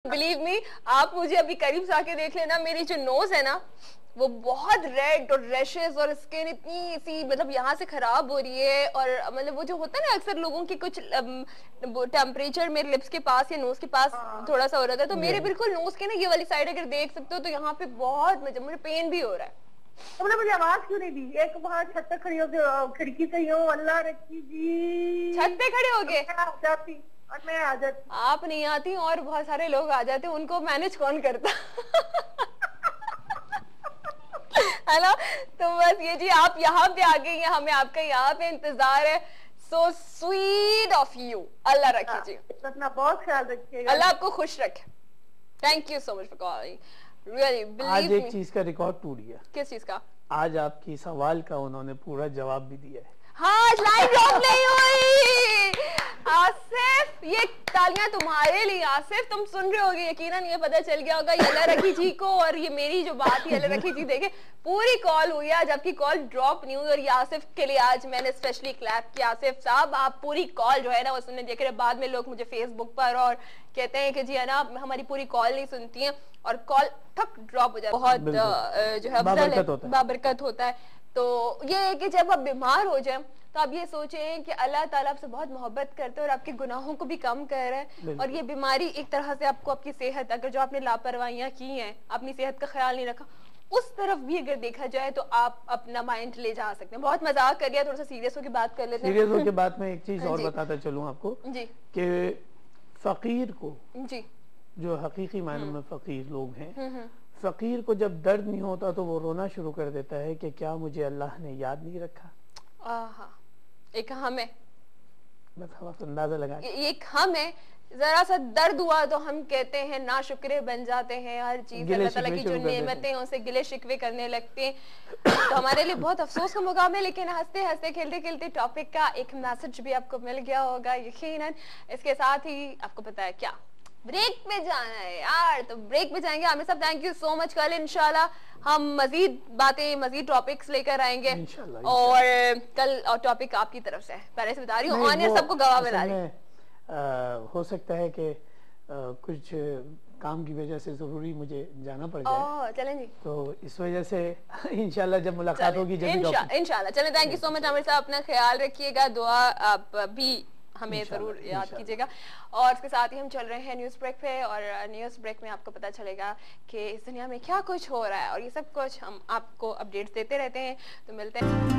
Believe me, आप मुझे अभी करीब से आके देख लेना, मेरी जो नोज है ना वो बहुत रेड और रैशेस और स्किन इतनी सी मतलब यहाँ से खराब हो रही है। और मतलब वो जो होता है ना अक्सर लोगों की कुछ टेम्परेचर मेरे लिप्स के पास या नोज के पास थोड़ा सा हो रहा था, तो मेरे बिल्कुल नोज के ना ये वाली साइड अगर देख सकते हो तो यहाँ पे बहुत मुझे पेन भी हो रहा है। तुमने मुझे आवाज क्यों नहीं दी? एक वहाँ छत पे खड़ी हो, खिड़की से हो, अल्लाह रखी जी, छत पे खड़े हो गए जाती और मैं आ जाती। आप नहीं आती और बहुत सारे लोग आ जाते, उनको मैनेज कौन करता है ना। तो बस ये जी आप यहाँ पे आ गई हैं, हमें आपका यहाँ पे इंतजार है। सो स्वीट ऑफ यू, अल्लाह रखे जी, अपना बहुत ख्याल रखिएगा, अल्लाह आपको खुश रखे। Thank you so much for calling, really believe आज एक चीज का रिकॉर्ड टूट गया। किस चीज का? आज आपकी सवाल का उन्होंने पूरा जवाब भी दिया है। हाँ, लाइन ड्रॉप नहीं हुई। आसिफ, ये तालियां तुम्हारे लिए। आसिफ तुम सुन रहे होगे, यकीनन ये पता चल गया होगा अल्लाह रखी जी को, और ये मेरी जो बात है अल्लाह रखी जी देखे पूरी कॉल हुई है, जबकि कॉल ड्रॉप नहीं हुई। और ये आसिफ के लिए आज मैंने स्पेशली क्लैप किया। आसिफ साहब, आप पूरी कॉल जो है ना वो सुनने देख रहे। बाद में लोग मुझे फेसबुक पर और कहते हैं कि जी है ना हमारी पूरी कॉल नहीं सुनती हैं और कॉल ठक ड्रॉप हो जाए। बहुत जो है बाबरकत होता है। तो ये है कि जब आप बीमार हो जाए तो आप ये सोचें कि अल्लाह ताला आपसे बहुत मोहब्बत करते हैं और आपके गुनाहों को भी कम कर रहा है। और ये बीमारी एक तरह से आपको आपकी सेहत, अगर जो आपने लापरवाहियां की हैं, अपनी सेहत का ख्याल नहीं रखा, उस तरफ भी अगर देखा जाए तो आप अपना माइंड ले जा सकते हैं। बहुत मजाक कर लिया, थोड़ा सा सीरियस होकर बात कर लेते हैं। सीरियस होकर बात में एक चीज और बताता चलूं आपको जी, कि फकीर को जी, जो हकीकी मायने में फकीर लोग हैं, फकीर को जब दर्द नहीं होता तो वो रोना शुरू कर देता है कि क्या मुझे अल्लाह ने याद नहीं रखा। एक हम है, बस अंदाजा लगा, एक हम है। जरा सा दर्द हुआ तो हम कहते हैं ना शुक्रे बन जाते हैं, हर चीज अल्लाह ताला की जो नेमतें हैं उनसे गिले शिकवे करने लगते हैं। तो हमारे लिए बहुत अफसोस का मुकाम है, लेकिन हंसते हंसते खेलते खेलते टॉपिक का एक मैसेज भी आपको मिल गया होगा यकीनन। इसके साथ ही आपको पता है क्या, ब्रेक पे जाना है यार, तो ब्रेक पे जाएंगे। आमिर साहब थैंक यू सो मच। कल इंशाल्लाह हम मजीद बातें, मजीद टॉपिक्स लेकर आएंगे। और कल और टॉपिक आपकी तरफ से पहले से बता रही हूँ, ऑन एयर सबको गवाह बना रही हूँ। हो सकता है कि कुछ काम की वजह से जरूरी मुझे जाना पड़ जाए। चलें जी, तो इस वजह से इंशाल्लाह जब मुलाकात होगी इंशाल्लाह चलें। Thank you so much Aamir साहब, अपना ख्याल रखिएगा, दुआ आप भी हमें जरूर याद कीजिएगा। और इसके साथ ही हम चल रहे हैं न्यूज़ ब्रेक पे, और न्यूज़ ब्रेक में आपको पता चलेगा कि इस दुनिया में क्या कुछ हो रहा है, और ये सब कुछ हम आपको अपडेट्स देते रहते हैं। तो मिलते हैं।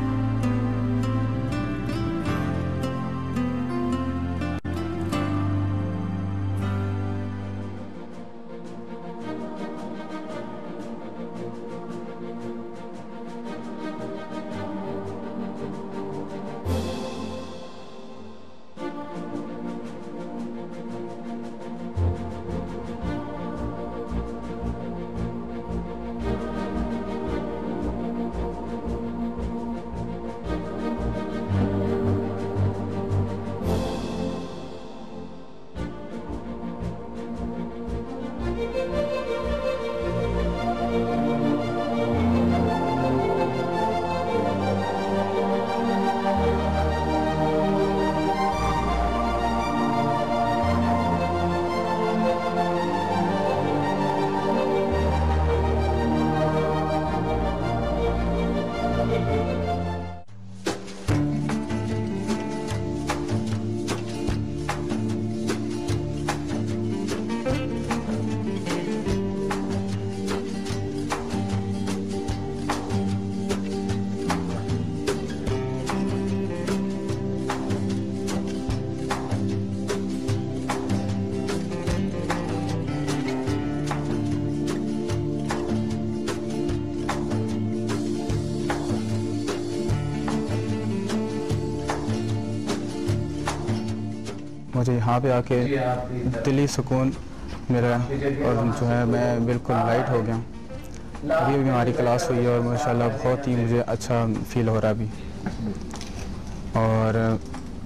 मुझे यहाँ पे आके दिली सुकून मेरा, और जो है मैं बिल्कुल लाइट हो गया। अभी अभी हमारी क्लास हुई है और माशाल्लाह बहुत ही मुझे अच्छा फील हो रहा है अभी। और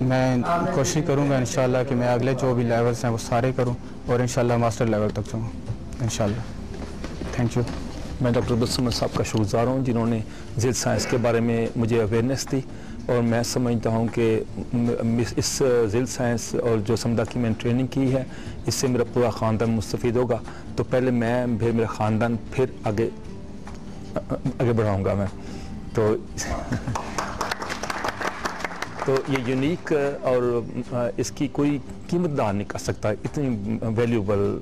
मैं कोशिश करूँगा इंशाल्लाह कि मैं अगले जो भी लेवल्स हैं वो सारे करूँ और इंशाल्लाह मास्टर लेवल तक जाऊँ इंशाल्लाह। Thank you. मैं डॉक्टर बसम साहब का शुक्रगुज़ार हूँ जिन्होंने ज़िद साइंस के बारे में मुझे अवेयरनेस दी। और मैं समझता हूँ कि इस ज़िल साइंस और जो समदा की मैंने ट्रेनिंग की है, इससे मेरा पूरा ख़ानदान मुस्तफ़ीद होगा। तो पहले मैं, फिर मेरा ख़ानदान, फिर आगे बढ़ाऊँगा मैं। तो ये यूनिक और इसकी कोई कीमतदार नहीं कर सकता, इतनी वैल्यूबल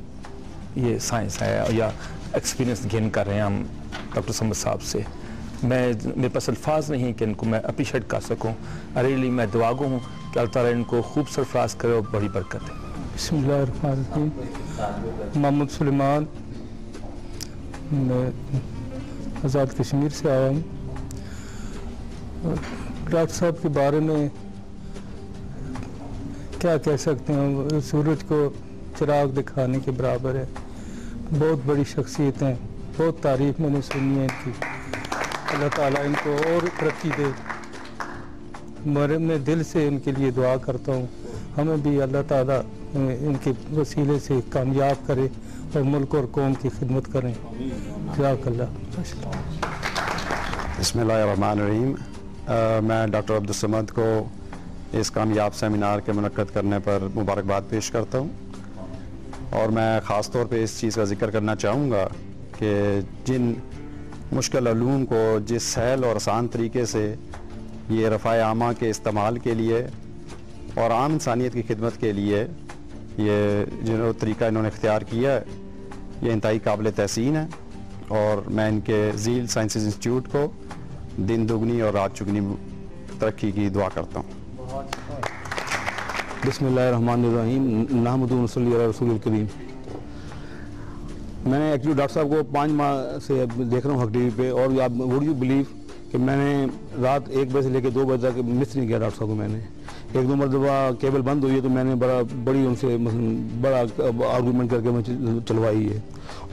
ये साइंस है या एक्सपीरियंस गेन कर रहे हैं हम डॉक्टर समद साहब से। मेरे पास अल्फाज नहीं कि इनको मैं अप्रिशिएट कर सकूं। रियली मैं दुआगो हूँ कि अल्लाह ताला इनको खूब सरफराज करे और बड़ी बरकत है। बिस्मिल्लाहिर्रहमानिर्रहीम। मोहम्मद सुलेमान, मैं आज़ाद कश्मीर से आया हूँ। डॉक्टर साहब के बारे में क्या कह सकते हैं, सूरज को चिराग दिखाने के बराबर है। बहुत बड़ी शख्सियत हैं, बहुत तारीफ मैंने सुनी है इनकी। अल्लाह ताला इनको और तरक्की दे। मैं दिल से इनके लिए दुआ करता हूँ, हमें भी अल्लाह ताला इनके वसीले से कामयाब करे और मुल्क और कौम की खिदमत करें। जज़ाकल्लाह। बिस्मिल्लाहिर्रहमानिर्रहीम। मैं डॉक्टर अब्दुल समद को इस कामयाब सेमिनार के मुनक्कद करने पर मुबारकबाद पेश करता हूँ। और मैं ख़ास तौर पे इस चीज़ का जिक्र करना चाहूँगा कि जिन मुश्किल उलूम को जिस सहल और आसान तरीके से ये रफ़ाए आमा के इस्तेमाल के लिए और आम इंसानियत की खिदमत के लिए ये जो तरीका इन्होंने इख्तियार किया है, ये इंतहाई काबिल तहसीन है। और मैं इनके ज़ील साइंसेस इंस्टीट्यूट को दिन दुगनी और रात चुगनी तरक्की की दुआ करता हूँ। बिस्मिल्लाहिर्रहमानिर्रहीम। नहमदुहु व नसल्ली अला रसूलिल करीम। मैंने एक्चुअली डॉक्टर साहब को 5 माह से देख रहा हूँ हक टीवी पे, और आप वुड यू बिलीव कि मैंने रात 1 बजे से लेकर 2 बजे तक मिस नहीं किया डॉक्टर साहब को। मैंने 1-2 मरतबा केबल बंद हुई है तो मैंने बड़ी उनसे बड़ा आर्गूमेंट करके मैं चलवाई है।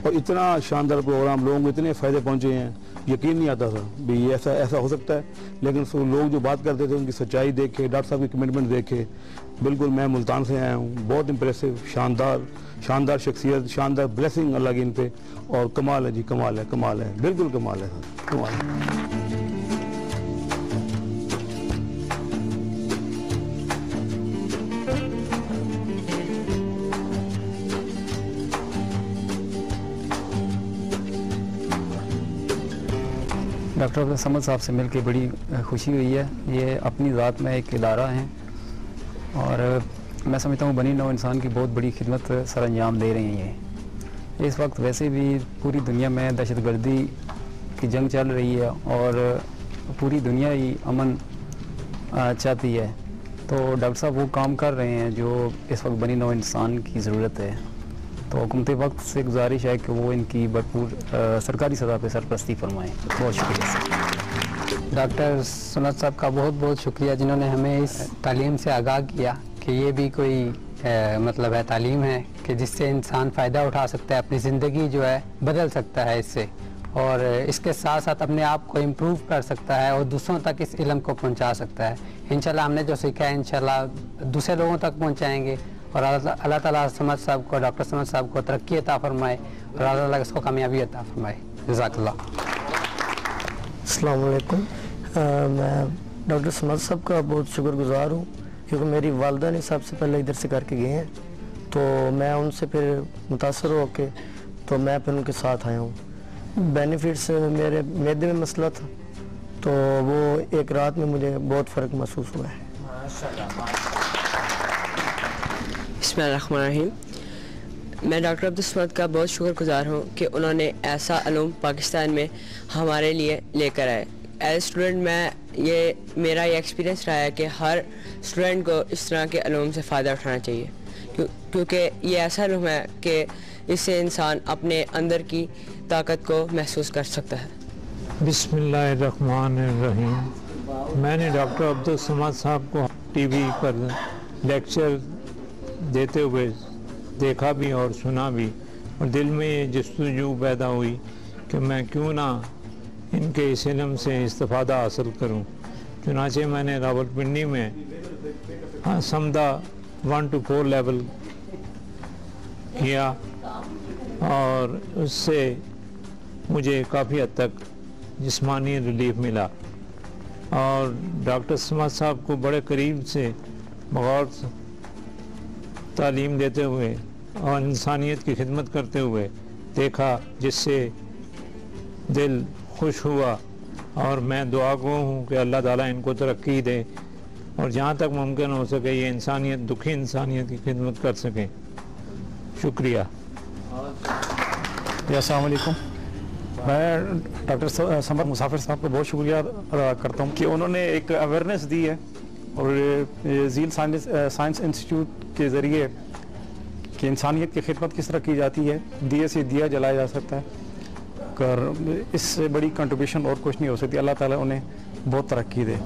और इतना शानदार प्रोग्राम, लोगों को इतने फ़ायदे पहुँचे हैं, यकीन नहीं आता था भी ऐसा हो सकता है। लेकिन लोग जो बात करते थे उनकी सच्चाई देखे, डॉक्टर साहब की कमिटमेंट देखे। बिल्कुल मैं मुल्तान से आया हूँ, बहुत इम्प्रेसिव, शानदार शख्सियत, शानदार ब्लेसिंग अल्लाह की इन पे। और कमाल है जी, कमाल है, बिल्कुल कमाल है, कमाल है। डॉक्टर अब्दुल समद साहब से मिलकर बड़ी खुशी हुई है। ये अपनी ज़ात में एक इदारा हैं और मैं समझता हूँ बनी नौ इंसान की बहुत बड़ी खिदमत सर अंजाम दे रही हैं। ये इस वक्त वैसे भी पूरी दुनिया में दहशतगर्दी की जंग चल रही है और पूरी दुनिया ही अमन चाहती है। तो डॉक्टर साहब वो काम कर रहे हैं जो इस वक्त बनी नौ इंसान की ज़रूरत है। तो हुकूमत वक्त से गुजारिश है कि वो इनकी भरपूर सरकारी सतह पर सरपरस्ती फरमाएँ। बहुत शुक्रिया। डॉक्टर सुनत साहब का बहुत बहुत शुक्रिया जिन्होंने हमें इस तालीम से आगाह किया कि ये भी कोई मतलब है तालीम है कि जिससे इंसान फ़ायदा उठा सकता है, अपनी ज़िंदगी जो है बदल सकता है इससे, और इसके साथ साथ अपने आप को इम्प्रूव कर सकता है और दूसरों तक इस इल्म को पहुंचा सकता है। इंशाल्लाह हमने जो सीखा है इंशाल्लाह दूसरे लोगों तक पहुंचाएंगे और अल्लाह ताला समद साहब को, डॉक्टर समद साहब को तरक्की अता फरमाए और अल्लाह ताला इसको कामयाबी अता फरमाए। जज़ाकल्लाह। अस्सलाम वालेकुम। मैं डॉक्टर समद साहब का बहुत शुक्रगुजार हूँ क्योंकि मेरी वालदा ने सबसे पहले इधर से करके गए हैं, तो मैं उनसे फिर मुतासर होके तो मैं फिर उनके साथ आया हूँ। बेनिफिट्स मेरे मैदे में मसला था तो वो एक रात में मुझे बहुत फ़र्क महसूस हुआ है। बिस्मिल्लाहिर्रहमानिर्रहीम। मैं डॉक्टर अब्दुल समद का बहुत शुक्रगुजार हूँ कि उन्होंने ऐसा इल्म पाकिस्तान में हमारे लिए लेकर आए। एज स्टूडेंट मेरा ये एक्सपीरियंस रहा है कि हर स्टूडेंट को इस तरह के इल्म से फ़ायदा उठाना चाहिए क्योंकि ये ऐसा इल्म है कि इससे इंसान अपने अंदर की ताकत को महसूस कर सकता है। बिस्मिल्लाहिर्रहमानिर्रहीम। मैंने डॉक्टर अब्दुल समद साहब को टीवी पर लेक्चर देते हुए देखा भी और सुना भी, और दिल में ये जस्तजू पैदा हुई कि मैं क्यों ना इनके इस इल्म से इस्तिफ़ादा हासिल करूं। चुनाचे मैंने रावलपिंडी में समदा 1 to 4 लेवल किया और उससे मुझे काफ़ी हद तक जिस्मानी रिलीफ मिला। और डॉक्टर समद साहब को बड़े करीब से बगौर तालीम देते हुए और इंसानियत की खिदमत करते हुए देखा, जिससे दिल खुश हुआ। और मैं दुआ गो हूँ कि अल्लाह ताला इनको तरक्की दे और जहाँ तक मुमकिन हो सके ये इंसानियत, दुखी इंसानियत की खिदमत कर सकें। शुक्रिया। अस्सलाम वालेकुम। मैं डॉक्टर समद मुसाफिर साहब को बहुत शुक्रिया अदा करता हूँ कि उन्होंने एक अवेयरनेस दी है और झील साइंस इंस्टीट्यूट के ज़रिए कि इंसानियत की खिदमत किस तरह की जाती है, दिए से दिया जलाया जा सकता है, कर इससे बड़ी कंट्रीब्यूशन और कुछ नहीं हो सकती। अल्लाह ताला उन्हें बहुत तरक्की दे।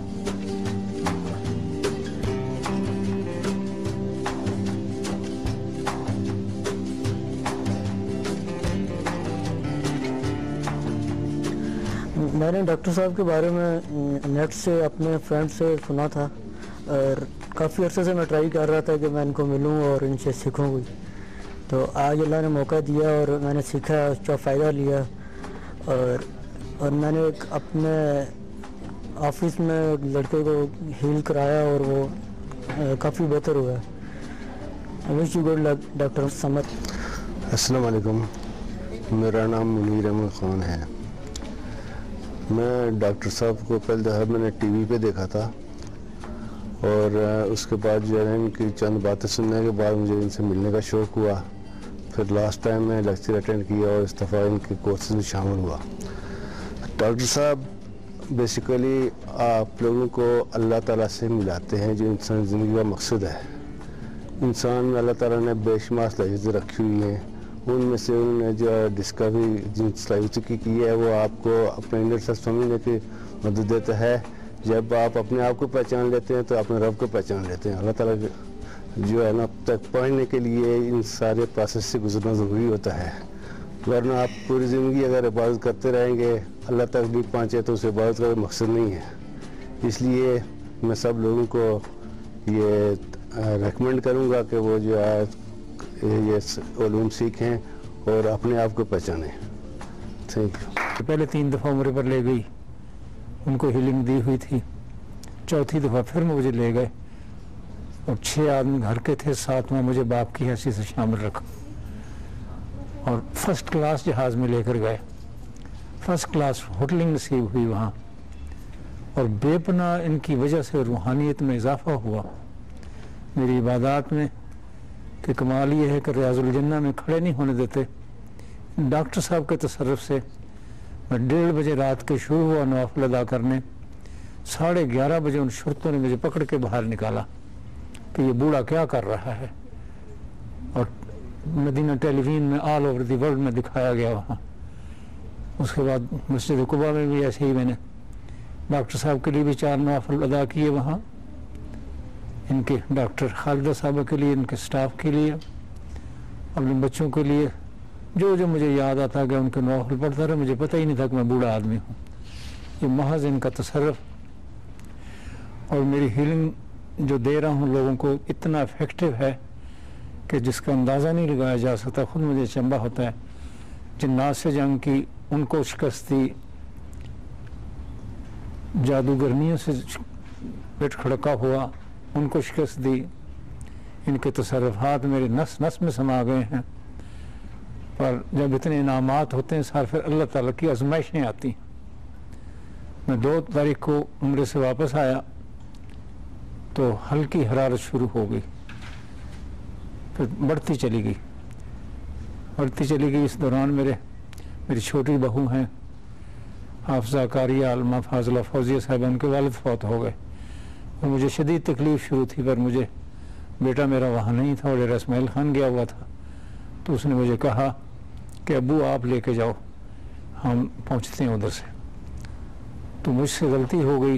मैंने डॉक्टर साहब के बारे में नेट से अपने फ्रेंड से सुना था और काफ़ी अरसे से मैं ट्राई कर रहा था कि मैं इनको मिलूं और इनसे सीखूं भी। तो आज अल्लाह ने मौका दिया और मैंने सीखा, उसका फ़ायदा लिया और मैंने एक अपने ऑफिस में एक लड़के को हील कराया और वो काफ़ी बेहतर हुआ। I wish you good luck doctor Samad. अस्सलाम वालेकुम, मेरा नाम मुनीर अहमद ख़ान है। मैं डॉक्टर साहब को पहले दफ़ा मैंने टीवी पे देखा था और उसके बाद जो है इनकी चंद बातें सुनने के बाद मुझे इनसे मिलने का शौक़ हुआ। फिर लास्ट टाइम मैं लेक्चर अटेंड किया और इस दफ़ा इनके कोर्सेज में शामिल हुआ। डॉक्टर साहब बेसिकली आप लोगों को अल्लाह ताला से मिलाते हैं, जो इंसान ज़िंदगी का मकसद है। इंसान में अल्लाह ताला ने बेशुमार सलाहियतें रखी हुई हैं, उनमें से उन्होंने जो डिस्कवरी जिन सलाहियतों की है वो आपको अपने इंनर सेल्फ समझने की मदद देता है। जब आप अपने आप को पहचान लेते हैं तो अपने रब को पहचान लेते हैं। अल्लाह ताला जो है ना तक पहुँचने के लिए इन सारे प्रोसेस से गुजरना ज़रूरी होता है, वरना आप पूरी ज़िंदगी अगर इबादत करते रहेंगे अल्लाह तक नहीं पहुँचे तो उस इबादत का मकसद नहीं है। इसलिए मैं सब लोगों को ये रेकमेंड करूँगा कि वो जो है ये उलूम सीखें और अपने आप को पहचानें। Thank you. पहले 3 दफ़ा उम्र पर ले गई, उनको हीलिंग दी हुई थी। चौथी दफ़ा फिर मुझे ले गए और 6 आदमी घर के थे, 7 में मुझे बाप की हैसियत से शामिल रखा और फर्स्ट क्लास जहाज़ में लेकर गए। फर्स्ट क्लास होटलिंग नसीब हुई वहाँ और बेपनाह इनकी वजह से रूहानियत में इजाफा हुआ, मेरी इबादत में। कि कमाल ये है कि रियाजुल जन्ना में खड़े नहीं होने देते। डॉक्टर साहब के तसर्रुफ से मैं 1:30 बजे रात के शुरू हुआ नवाफिल अदा करने, 11:30 बजे उन शुरतों ने मुझे पकड़ के बाहर निकाला कि ये बूढ़ा क्या कर रहा है। और मदीना टेलीविजन में ऑल ओवर द वर्ल्ड में दिखाया गया वहाँ। उसके बाद मस्जिद कुबा में भी ऐसे ही मैंने डॉक्टर साहब के लिए भी 4 नवाफिल अदा किए वहाँ, इनके डॉक्टर खालिदा साहबा के लिए, इनके स्टाफ के लिए, अपने बच्चों के लिए। जो जो मुझे याद आता गया उनके नवाफिल पढ़ता रहा, मुझे पता ही नहीं था कि मैं बूढ़ा आदमी हूँ। ये महज इनका तसर्रुफ और मेरी हीलिंग जो दे रहा हूँ लोगों को इतना इफेक्टिव है कि जिसका अंदाज़ा नहीं लगाया जा सकता। खुद मुझे चंबा होता है। जिन्नात से जंग की उनको शिकस्त दी, जादूगरनियों से पेट खड़का हुआ उनको शिकस्त दी। इनके तसर्रुफात मेरे नस नस में समा गए हैं। पर जब इतने इनामात होते हैं सार, फिर अल्लाह ताला की आजमाइशें आती हैं। मैं 2 तारीख को उम्रे से वापस आया तो हल्की हरारत शुरू हो गई, फिर बढ़ती चली गई। इस दौरान मेरी छोटी बहू हैं हाफजा कारिया आलमा फाजला फौजिया साहब, उनके वालिद फौत हो गए और मुझे शदीद तकलीफ़ शुरू थी। पर मुझे बेटा मेरा वहाँ नहीं था, और रस्माइल खान गया हुआ था। तो उसने मुझे कहा कि अब्बू आप लेके जाओ, हम पहुँचते हैं उधर से। तो मुझसे गलती हो गई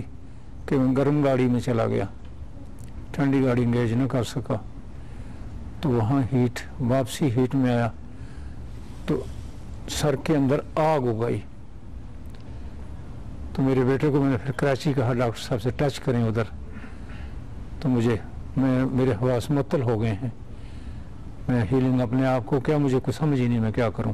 कि मैं गर्म गाड़ी में चला गया, ठंडी गाड़ी इंगेज न कर सका। तो वहाँ हीट, वापसी हीट में आया तो सर के अंदर आग हो गई। तो मेरे बेटे को मैंने फिर कराची कहा डॉक्टर साहब से टच करें उधर। तो मेरे हवास मुअत्तल हो गए हैं। मैं हीलिंग अपने आप को क्या, मुझे कुछ समझ ही नहीं मैं क्या करूं।